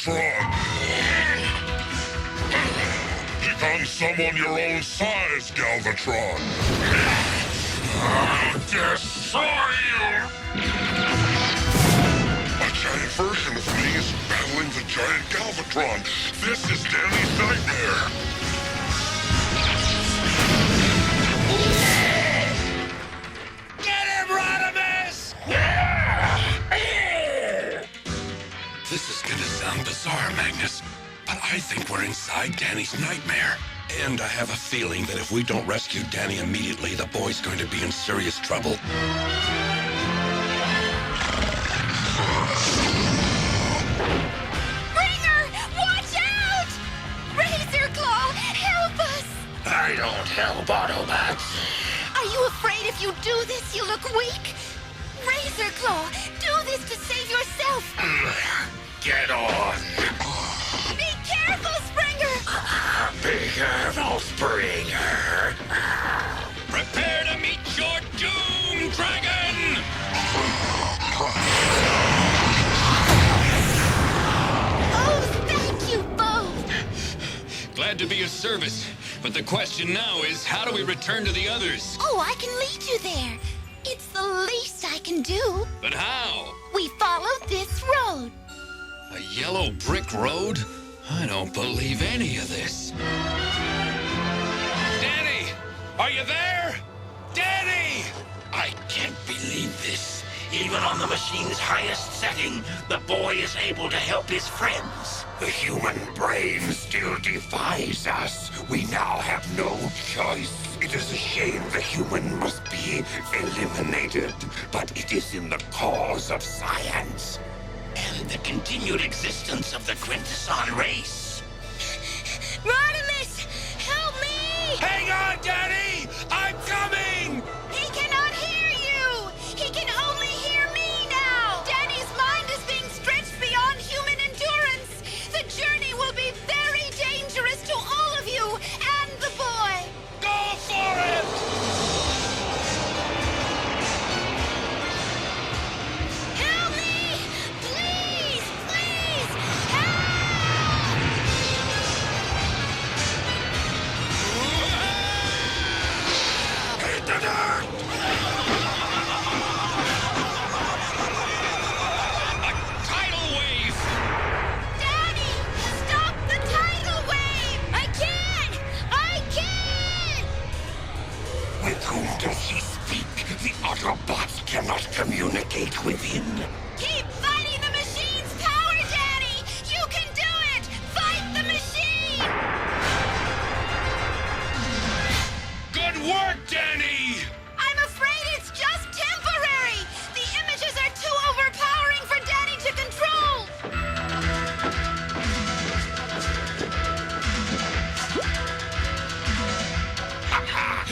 Galvatron! Become someone your own size, Galvatron! I'll destroy you! A giant version of me is battling the giant Galvatron. This is Danny's Nightmare. Get him, Rodimus! This is gonna sound bizarre, Magnus, but I think we're inside Danny's nightmare. And I have a feeling that if we don't rescue Danny immediately, the boy's going to be in serious trouble. Springer, watch out! Razor Claw, help us! I don't help Autobots. Are you afraid if you do this, you look weak? Razor Claw, do this to save yourself! Get on. Be careful, Springer! Be careful, Springer. Prepare to meet your doom, Dragon! Oh, thank you both! Glad to be of service, but the question now is, how do we return to the others? Oh, I can lead you there. It's the least I can do. But how? We follow this road. A yellow brick road? I don't believe any of this. Danny! Are you there? Danny! I can't believe this. Even on the machine's highest setting, the boy is able to help his friends. The human brain still defies us. We now have no choice. It is a shame the human must be eliminated, but it is in the cause of science and the continued existence of the Quintesson race. Rodimus, help me! Hang on, Daddy! I'm coming! He cannot hear you! He can only hear me now! Danny's mind is being stretched beyond human endurance! The journey will be very dangerous to all of you and the boy! Go for it! Help me! Please! Please! Help! Hit the dirt! Tidal wave! Danny! Stop the tidal wave! I can! I can! With whom does he speak? The Autobots cannot communicate with him. Keep fighting the machine's power, Danny! You can do it! Fight the machine! Good work, Danny! I'm afraid it's just temporary! The images are too overpowering for Danny to control!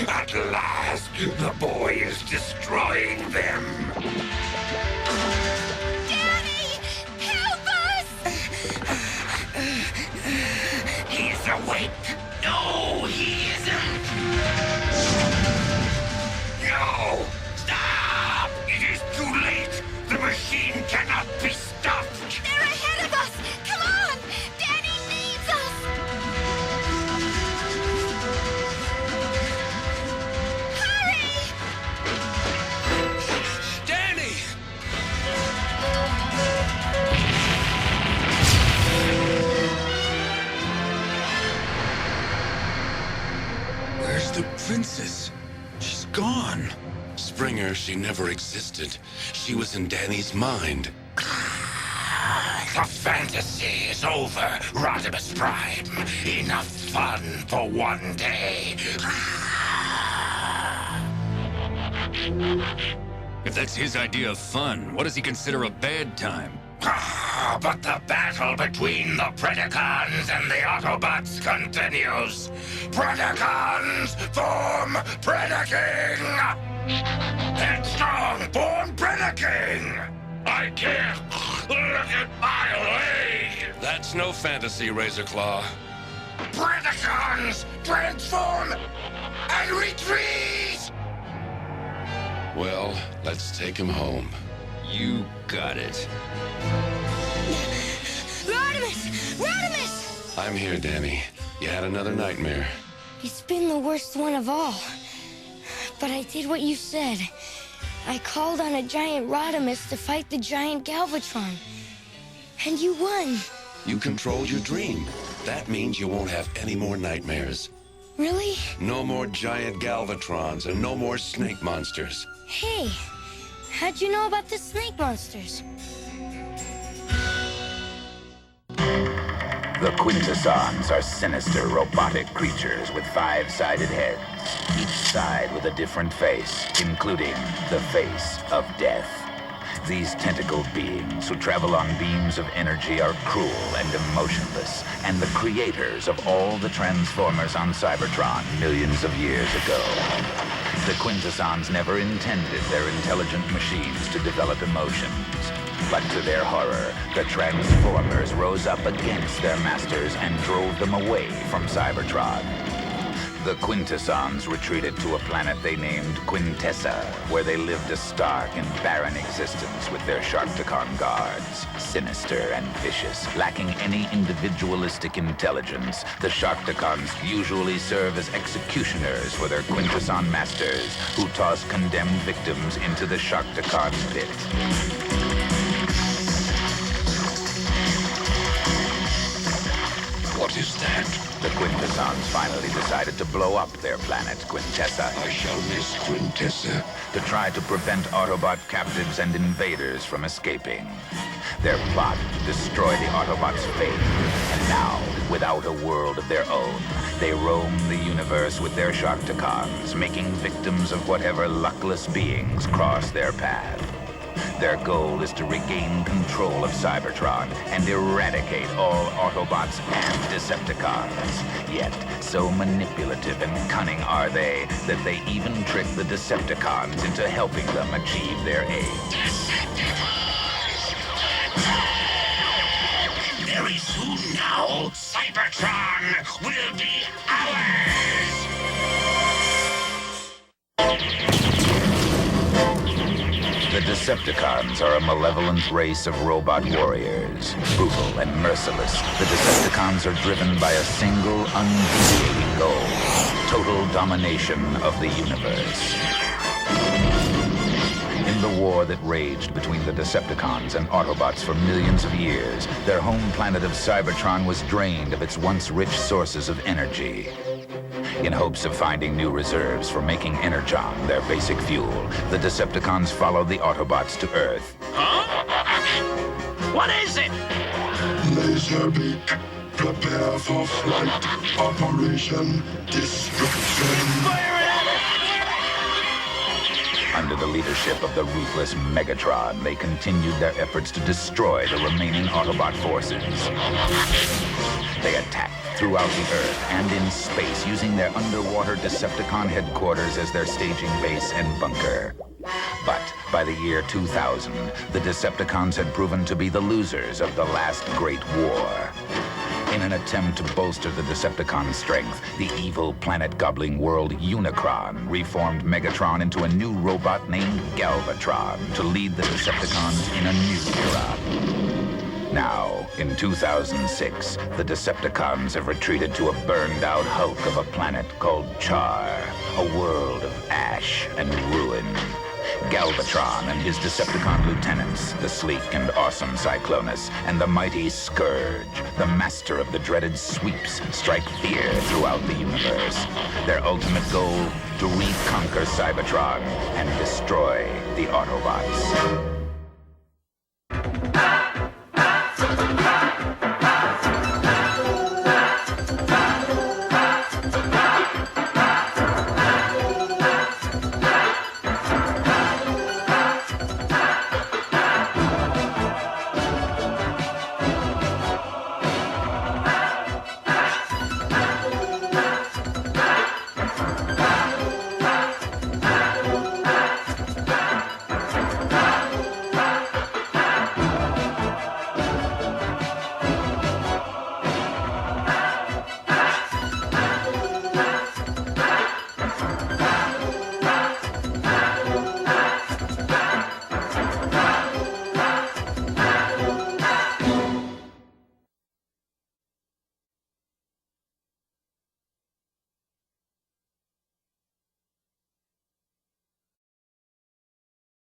At last, the boy is destroying them. Danny! Help us! He's awake. No, he isn't. No! Stop! It is too late. The machine cannot be stopped. They're ahead of us! Come on! Danny needs us! Hurry! Danny! Where's the princess? She's gone. Springer, she never existed. She was in Danny's mind. The fantasy is over, Rodimus Prime. Enough fun for one day. If that's his idea of fun, what does he consider a bad time? But the battle between the Predacons and the Autobots continues. Predacons form Predaking! Headstrong form Predaking! I can't look at my leg! That's no fantasy, Razorclaw. Predacons transform and retreat! Well, let's take him home. You got it. Rodimus! Rodimus! I'm here, Danny. You had another nightmare. It's been the worst one of all. But I did what you said. I called on a giant Rodimus to fight the giant Galvatron. And you won. You controlled your dream. That means you won't have any more nightmares. Really? No more giant Galvatrons and no more snake monsters. Hey, how'd you know about the snake monsters? The Quintessons are sinister robotic creatures with 5-sided heads, each side with a different face, including the face of death. These tentacled beings who travel on beams of energy are cruel and emotionless, and the creators of all the Transformers on Cybertron millions of years ago. The Quintessons never intended their intelligent machines to develop emotions. But to their horror, the Transformers rose up against their masters and drove them away from Cybertron. The Quintessons retreated to a planet they named Quintessa, where they lived a stark and barren existence with their Sharkticon guards. Sinister and vicious, lacking any individualistic intelligence, the Sharkticons usually serve as executioners for their Quintesson masters, who toss condemned victims into the Sharkticon pit. What is that? The Quintessons finally decided to blow up their planet, Quintessa, I shall miss Quintessa. to try to prevent Autobot captives and invaders from escaping. Their plot, destroy the Autobots' fate. And now, without a world of their own, they roam the universe with their Sharkticons, making victims of whatever luckless beings cross their path. Their goal is to regain control of Cybertron and eradicate all Autobots and Decepticons. Yet, so manipulative and cunning are they that they even trick the Decepticons into helping them achieve their aim. Very soon now, Cybertron will be ours! The Decepticons are a malevolent race of robot warriors. Brutal and merciless, the Decepticons are driven by a single, undeviating goal: total domination of the universe. In the war that raged between the Decepticons and Autobots for millions of years, their home planet of Cybertron was drained of its once rich sources of energy. In hopes of finding new reserves for making Energon their basic fuel, the Decepticons followed the Autobots to Earth. What is it? Laserbeak, prepare for flight. Operation Destruction. Under the leadership of the ruthless Megatron, they continued their efforts to destroy the remaining Autobot forces. They attacked throughout the Earth and in space, using their underwater Decepticon headquarters as their staging base and bunker. But by the year 2000, the Decepticons had proven to be the losers of the last Great War. In an attempt to bolster the Decepticon strength, the evil planet-gobbling world Unicron reformed Megatron into a new robot named Galvatron to lead the Decepticons in a new era. Now, in 2006, the Decepticons have retreated to a burned-out hulk of a planet called Char, a world of ash and ruin. Galvatron and his Decepticon lieutenants, the sleek and awesome Cyclonus, and the mighty Scourge, the master of the dreaded sweeps, strike fear throughout the universe. Their ultimate goal, to reconquer Cybertron and destroy the Autobots.